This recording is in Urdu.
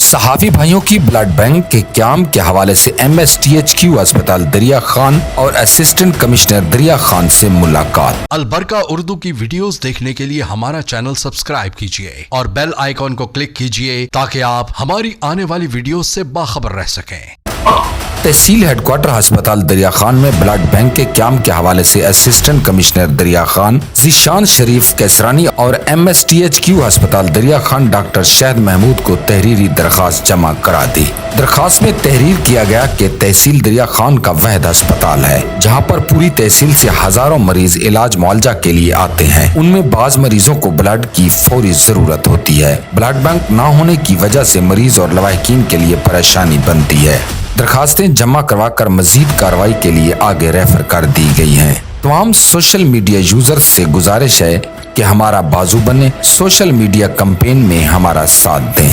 صحافی بھائیوں کی بلڈ بینک کے قیام کے حوالے سے MSTHQ اسپتال دریا خان اور اسسٹنٹ کمشنر دریا خان سے ملاقات۔ البرکہ اردو کی ویڈیوز دیکھنے کے لیے ہمارا چینل سبسکرائب کیجئے اور بیل آئیکن کو کلک کیجئے تاکہ آپ ہماری آنے والی ویڈیوز سے باخبر رہ سکیں۔ تحصیل ہیڈ کوارٹر ہسپتال دریا خان میں بلڈ بینک کے قیام کے حوالے سے اسسٹنٹ کمشنر دریا خان ذیشان شریف کیسرانی اور MSTHQ ہسپتال دریا خان ڈاکٹر شہد محمود کو تحریری درخواست جمع کرا دی۔ درخواست میں تحریر کیا گیا کہ تحصیل دریا خان کا واحد ہسپتال ہے جہاں پر پوری تحصیل سے ہزاروں مریض علاج معالجہ کے لیے آتے ہیں۔ ان میں بعض مریضوں کو بلڈ کی فوری ضرورت ہوتی ہے۔ بلڈ بینک نہ ہونے کی وجہ سے مریض اور لواحقین کے لیے پریشانی بنتی ہے۔ درخواستیں جمع کروا کر مزید کارروائی کے لیے آگے ریفر کر دی گئی ہیں۔ تمام سوشل میڈیا یوزرز سے گزارش ہے کہ ہمارا بازو بنے، سوشل میڈیا کمپین میں ہمارا ساتھ دیں۔